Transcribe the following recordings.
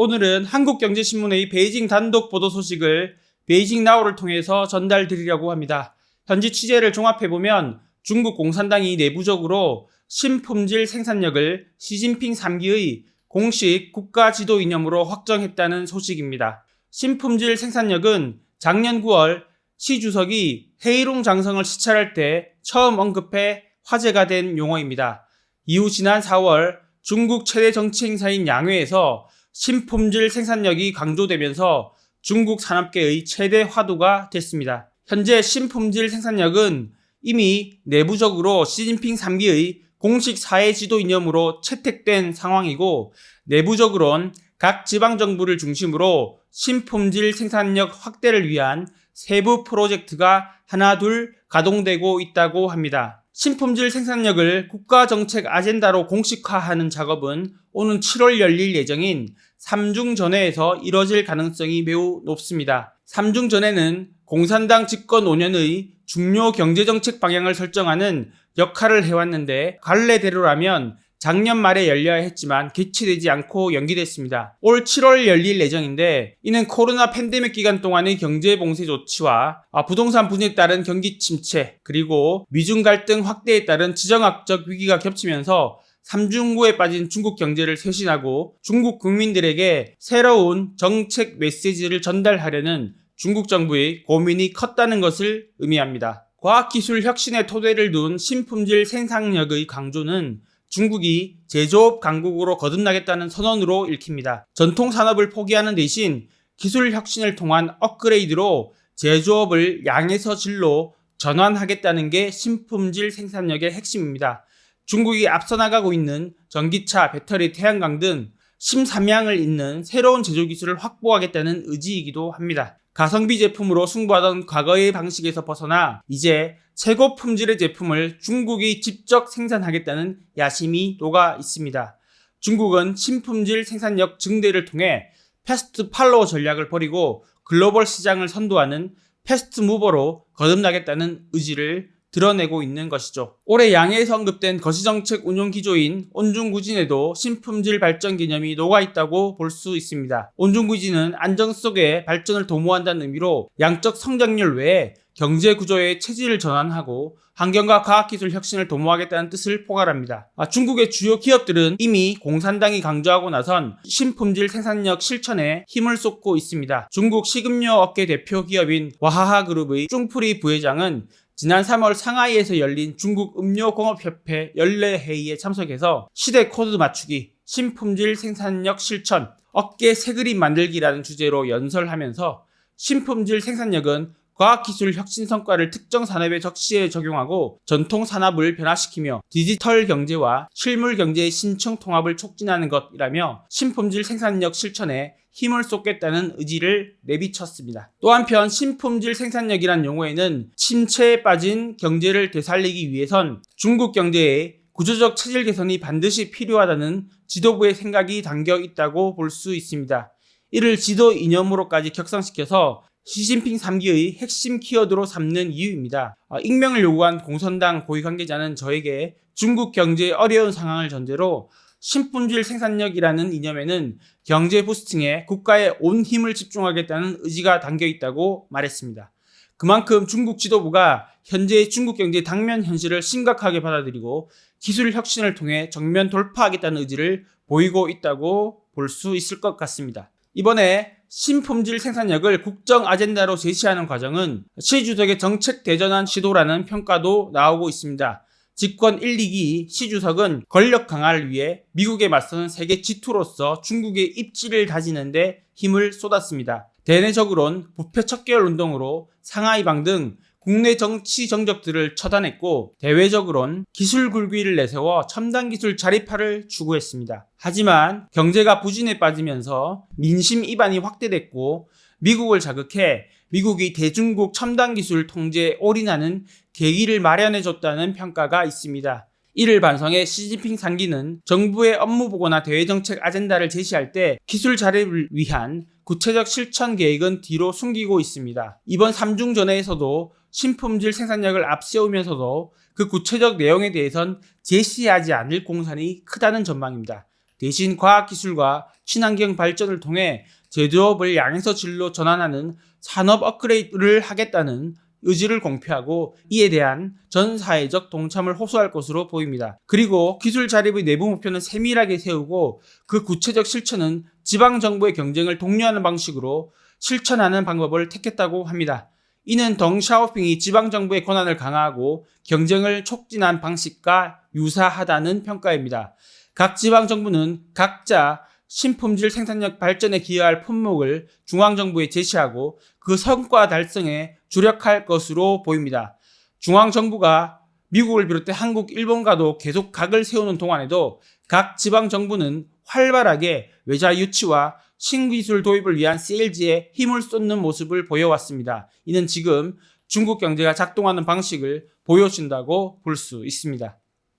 오늘은 한국경제신문의 베이징 단독 보도 소식을 베이징 나우를 통해서 전달드리려고 합니다. 현지 취재를 종합해보면 중국 공산당이 내부적으로 신품질 생산력을 시진핑 3기의 공식 국가 지도 이념으로 확정했다는 소식입니다. 신품질 생산력은 작년 9월 시 주석이 헤이룽 장성을 시찰할 때 처음 언급해 화제가 된 용어입니다. 이후 지난 4월 중국 최대 정치 행사인 양회에서 신품질 생산력이 강조되면서 중국 산업계의 최대 화두가 됐습니다. 현재 신품질 생산력은 이미 내부적으로 시진핑 3기의 공식 사회 지도 이념으로 채택된 상황이고, 내부적으론 각 지방정부를 중심으로 신품질 생산력 확대를 위한 세부 프로젝트가 하나둘 가동되고 있다고 합니다. 신품질 생산력을 국가정책 아젠다로 공식화하는 작업은 오는 7월 열릴 예정인 삼중전회에서 이뤄질 가능성이 매우 높습니다. 삼중전회는 공산당 집권 5년의 중요 경제정책 방향을 설정하는 역할을 해왔는데, 관례대로라면 작년 말에 열려야 했지만 개최되지 않고 연기됐습니다. 올 7월 열릴 예정인데, 이는 코로나 팬데믹 기간 동안의 경제 봉쇄 조치와 부동산 분야에 따른 경기 침체, 그리고 미중 갈등 확대에 따른 지정학적 위기가 겹치면서 삼중고에 빠진 중국 경제를 쇄신하고 중국 국민들에게 새로운 정책 메시지를 전달하려는 중국 정부의 고민이 컸다는 것을 의미합니다. 과학기술 혁신의 토대를 둔 신품질 생산력의 강조는 중국이 제조업 강국으로 거듭나겠다는 선언으로 읽힙니다. 전통 산업을 포기하는 대신 기술 혁신을 통한 업그레이드로 제조업을 양에서 질로 전환하겠다는 게 신품질 생산력의 핵심입니다. 중국이 앞서 나가고 있는 전기차, 배터리, 태양광 등 심삼양을 잇는 새로운 제조기술을 확보하겠다는 의지이기도 합니다. 가성비 제품으로 승부하던 과거의 방식에서 벗어나 이제 최고 품질의 제품을 중국이 직접 생산하겠다는 야심이 녹아 있습니다. 중국은 신품질 생산력 증대를 통해 패스트 팔로워 전략을 버리고 글로벌 시장을 선도하는 패스트 무버로 거듭나겠다는 의지를 드러내고 있는 것이죠. 올해 양해에서 언급된 거시정책 운용 기조인 온중구진에도 신품질 발전 개념이 녹아있다고 볼 수 있습니다. 온중구진은 안정 속에 발전을 도모한다는 의미로 양적 성장률 외에 경제 구조의 체질을 전환하고 환경과 과학기술 혁신을 도모하겠다는 뜻을 포괄합니다. 중국의 주요 기업들은 이미 공산당이 강조하고 나선 신품질 생산력 실천에 힘을 쏟고 있습니다. 중국 식음료 업계 대표 기업인 와하하그룹의 쭝프리 부회장은 지난 3월 상하이에서 열린 중국 음료공업협회 연례회의에 참석해서 시대 코드 맞추기, 신품질 생산력 실천, 업계 새 그림 만들기라는 주제로 연설하면서 신품질 생산력은 과학기술 혁신 성과를 특정 산업에 적시에 적용하고 전통 산업을 변화시키며 디지털 경제와 실물 경제의 신청 통합을 촉진하는 것이라며 신품질 생산력 실천에 힘을 쏟겠다는 의지를 내비쳤습니다. 또 한편 신품질 생산력이란 용어에는 침체에 빠진 경제를 되살리기 위해선 중국 경제의 구조적 체질 개선이 반드시 필요하다는 지도부의 생각이 담겨 있다고 볼 수 있습니다. 이를 지도 이념으로까지 격상시켜서 시진핑 3기의 핵심 키워드로 삼는 이유입니다. 익명을 요구한 공산당 고위 관계자는 저에게 중국 경제의 어려운 상황을 전제로 신품질 생산력이라는 이념에는 경제 부스팅에 국가의 온 힘을 집중하겠다는 의지가 담겨 있다고 말했습니다. 그만큼 중국 지도부가 현재의 중국 경제의 당면 현실을 심각하게 받아들이고 기술 혁신을 통해 정면 돌파하겠다는 의지를 보이고 있다고 볼 수 있을 것 같습니다. 이번에 신품질 생산력을 국정 아젠다로 제시하는 과정은 시 주석의 정책 대전환 시도라는 평가도 나오고 있습니다. 집권 1, 2기 시 주석은 권력 강화를 위해 미국에 맞서는 세계 지투로서 중국의 입지를 다지는 데 힘을 쏟았습니다. 대내적으론 부패 척결 운동으로 상하이방 등 국내 정치 정적들을 처단했고, 대외적으론 기술 굴기를 내세워 첨단 기술 자립화를 추구했습니다. 하지만 경제가 부진에 빠지면서 민심 이반이 확대됐고 미국을 자극해 미국이 대중국 첨단 기술 통제에 올인하는 계기를 마련해줬다는 평가가 있습니다. 이를 반성해 시진핑 3기는 정부의 업무 보고나 대외정책 아젠다를 제시할 때 기술 자립을 위한 구체적 실천 계획은 뒤로 숨기고 있습니다. 이번 삼중전회에서도 신품질 생산력을 앞세우면서도 그 구체적 내용에 대해선 제시하지 않을 공산이 크다는 전망입니다. 대신 과학기술과 친환경 발전을 통해 제조업을 양에서 질로 전환하는 산업 업그레이드를 하겠다는 의지를 공표하고 이에 대한 전 사회적 동참을 호소할 것으로 보입니다. 그리고 기술 자립의 내부 목표는 세밀하게 세우고 그 구체적 실천은 지방정부의 경쟁을 독려하는 방식으로 실천하는 방법을 택했다고 합니다. 이는 덩샤오핑이 지방정부의 권한을 강화하고 경쟁을 촉진한 방식과 유사하다는 평가입니다. 각 지방정부는 각자 신품질 생산력 발전에 기여할 품목을 중앙정부에 제시하고 그 성과 달성에 주력할 것으로 보입니다. 중앙정부가 미국을 비롯해 한국, 일본과도 계속 각을 세우는 동안에도 각 지방정부는 활발하게 외자 유치와 신기술 도입을 위한 세일즈에 힘을 쏟는 모습을 보여왔습니다. 이는 지금 중국 경제가 작동하는 방식을 보여준다고 볼 수 있습니다.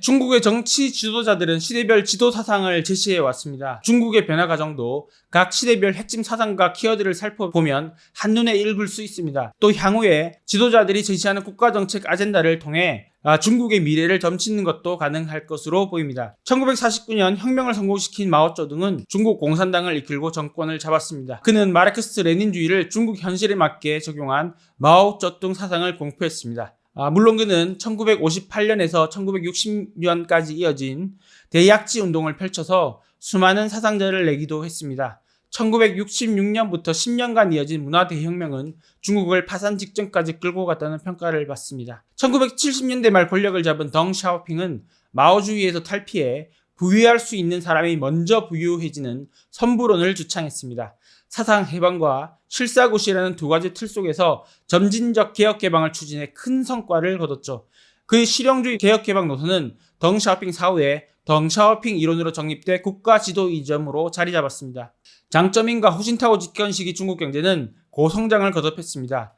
중국의 정치 지도자들은 시대별 지도 사상을 제시해 왔습니다. 중국의 변화 과정도 각 시대별 핵심 사상과 키워드를 살펴보면 한눈에 읽을 수 있습니다. 또 향후에 지도자들이 제시하는 국가정책 아젠다를 통해 중국의 미래를 점치는 것도 가능할 것으로 보입니다. 1949년 혁명을 성공시킨 마오쩌둥은 중국 공산당을 이끌고 정권을 잡았습니다. 그는 마르크스 레닌주의를 중국 현실에 맞게 적용한 마오쩌둥 사상을 공표했습니다. 물론 그는 1958년에서 1960년까지 이어진 대약지 운동을 펼쳐서 수많은 사상자를 내기도 했습니다. 1966년부터 10년간 이어진 문화대혁명은 중국을 파산 직전까지 끌고 갔다는 평가를 받습니다. 1970년대 말 권력을 잡은 덩샤오핑은 마오주의에서 탈피해 부유할 수 있는 사람이 먼저 부유해지는 선부론을 주창했습니다. 사상 해방과 실사고시라는 두 가지 틀 속에서 점진적 개혁 개방을 추진해 큰 성과를 거뒀죠. 그의 실용주의 개혁 개방 노선은 덩샤오핑 사후에 덩샤오핑 이론으로 정립돼 국가 지도 이점으로 자리 잡았습니다. 장쩌민과 후진타오 집권 시기 중국 경제는 고성장을 거듭했습니다.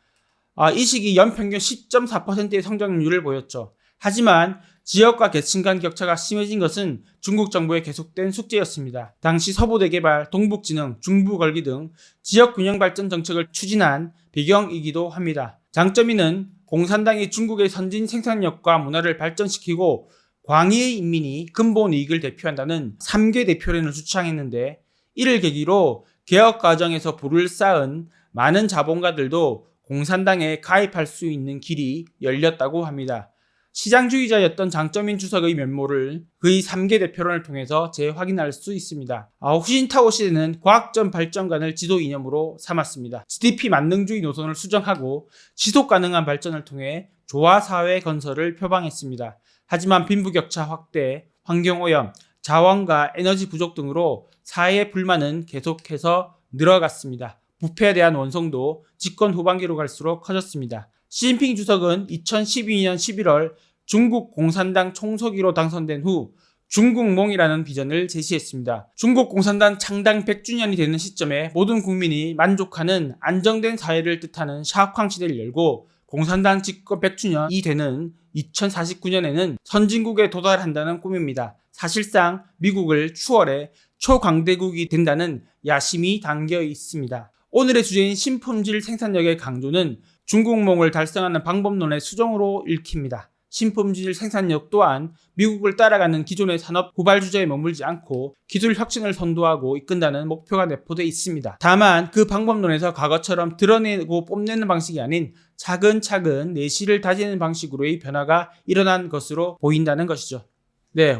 이 시기 연평균 10.4%의 성장률을 보였죠. 하지만 지역과 계층 간 격차가 심해진 것은 중국 정부의 계속된 숙제였습니다. 당시 서부대개발, 동북진흥, 중부걸기 등 지역 균형 발전 정책을 추진한 배경이기도 합니다. 장쩌민은 공산당이 중국의 선진 생산력과 문화를 발전시키고 광의의 인민이 근본 이익을 대표한다는 3개 대표론을 주창했는데 이를 계기로 개혁 과정에서 불을 쌓은 많은 자본가들도 공산당에 가입할 수 있는 길이 열렸다고 합니다. 시장주의자였던 장쩌민 주석의 면모를 그의 3개 대표론을 통해서 재확인할 수 있습니다. 후진타오 시대는 과학적 발전관을 지도 이념으로 삼았습니다. GDP 만능주의 노선을 수정하고 지속가능한 발전을 통해 조화사회 건설을 표방했습니다. 하지만 빈부격차 확대, 환경오염, 자원과 에너지 부족 등으로 사회의 불만은 계속해서 늘어갔습니다. 부패에 대한 원성도 집권 후반기로 갈수록 커졌습니다. 시진핑 주석은 2012년 11월 중국 공산당 총서기로 당선된 후 중국몽이라는 비전을 제시했습니다. 중국 공산당 창당 100주년이 되는 시점에 모든 국민이 만족하는 안정된 사회를 뜻하는 샤오캉 시대를 열고 공산당 집권 100주년이 되는 2049년에는 선진국에 도달한다는 꿈입니다. 사실상 미국을 추월해 초강대국이 된다는 야심이 담겨 있습니다. 오늘의 주제인 신품질 생산력의 강조는 중국몽을 달성하는 방법론의 수정으로 읽힙니다. 신품질 생산력 또한 미국을 따라가는 기존의 산업 후발 주자에 머물지 않고 기술 혁신을 선도하고 이끈다는 목표가 내포되어 있습니다. 다만 그 방법론에서 과거처럼 드러내고 뽐내는 방식이 아닌 차근차근 내실을 다지는 방식으로의 변화가 일어난 것으로 보인다는 것이죠.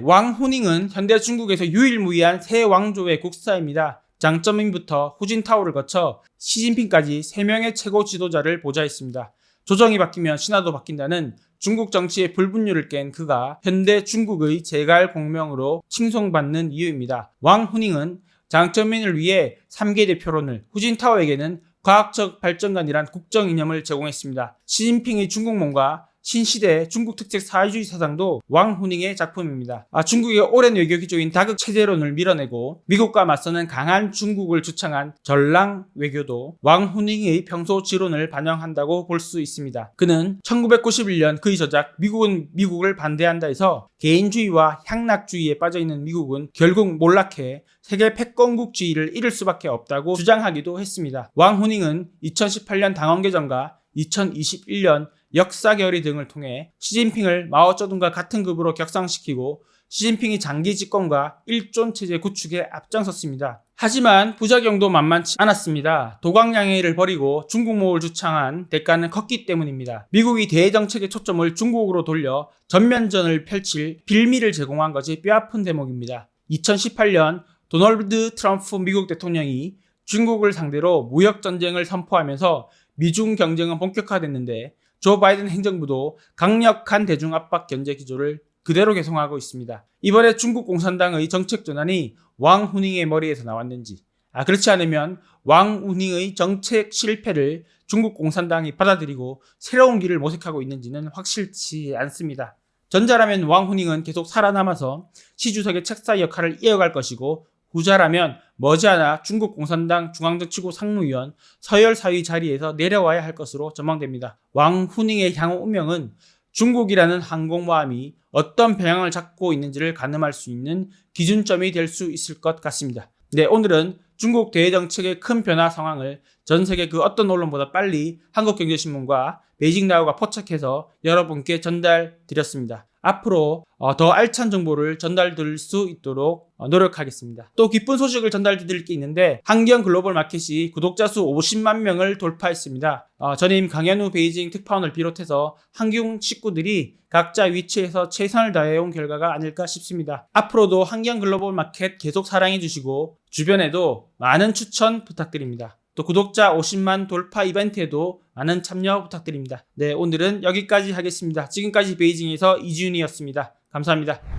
왕후닝은 현대 중국에서 유일무이한 새 왕조의 국사입니다. 장쩌민부터 후진타오를 거쳐 시진핑까지 3명의 최고 지도자를 보좌했습니다. 조정이 바뀌면 신하도 바뀐다는 중국 정치의 불분율을 깬 그가 현대 중국의 제갈 공명으로 칭송받는 이유입니다. 왕후닝은 장쩌민을 위해 3개 대표론을, 후진타오에게는 과학적 발전관이란 국정 이념을 제공했습니다. 시진핑의 중국몽과 신시대 중국 특색 사회주의 사상도 왕후닝의 작품입니다. 중국의 오랜 외교 기조인 다극 체제론을 밀어내고 미국과 맞서는 강한 중국을 주창한 전랑 외교도 왕후닝의 평소 지론을 반영한다고 볼 수 있습니다. 그는 1991년 그의 저작 미국은 미국을 반대한다에서 개인주의와 향락주의에 빠져있는 미국은 결국 몰락해 세계 패권국주의를 이룰 수밖에 없다고 주장하기도 했습니다. 왕후닝은 2018년 당원 개정과 2021년 역사 결의 등을 통해 시진핑을 마오쩌둥과 같은 급으로 격상시키고 시진핑이 장기 집권과 일존 체제 구축에 앞장섰습니다. 하지만 부작용도 만만치 않았습니다. 도광양해를 버리고 중국몽을 주창한 대가는 컸기 때문입니다. 미국이 대정책의 초점을 중국으로 돌려 전면전을 펼칠 빌미를 제공한 것이 뼈아픈 대목입니다. 2018년 도널드 트럼프 미국 대통령이 중국을 상대로 무역전쟁을 선포하면서 미중 경쟁은 본격화됐는데 조 바이든 행정부도 강력한 대중압박 견제 기조를 그대로 계속하고 있습니다. 이번에 중국 공산당의 정책 전환이 왕후닝의 머리에서 나왔는지, 그렇지 않으면 왕후닝의 정책 실패를 중국 공산당이 받아들이고 새로운 길을 모색하고 있는지는 확실치 않습니다. 전자라면 왕후닝은 계속 살아남아서 시 주석의 책사 역할을 이어갈 것이고, 후자라면 머지않아 중국 공산당 중앙정치국 상무위원 서열사위 자리에서 내려와야 할 것으로 전망됩니다. 왕후닝의 향후 운명은 중국이라는 항공모함이 어떤 방향을 잡고 있는지를 가늠할 수 있는 기준점이 될 수 있을 것 같습니다. 네, 오늘은 중국 대정책의 큰 변화 상황을 전 세계 그 어떤 언론보다 빨리 한국경제신문과 베이징나우가 포착해서 여러분께 전달드렸습니다. 앞으로 더 알찬 정보를 전달드릴 수 있도록 노력하겠습니다. 또 기쁜 소식을 전달드릴 게 있는데, 한경글로벌마켓이 구독자 수 50만 명을 돌파했습니다. 전임 강현우 베이징 특파원을 비롯해서 한경 식구들이 각자 위치에서 최선을 다해온 결과가 아닐까 싶습니다. 앞으로도 한경글로벌마켓 계속 사랑해주시고 주변에도 많은 추천 부탁드립니다. 또 구독자 50만 돌파 이벤트에도 많은 참여 부탁드립니다. 네, 오늘은 여기까지 하겠습니다. 지금까지 베이징에서 이지윤이었습니다. 감사합니다.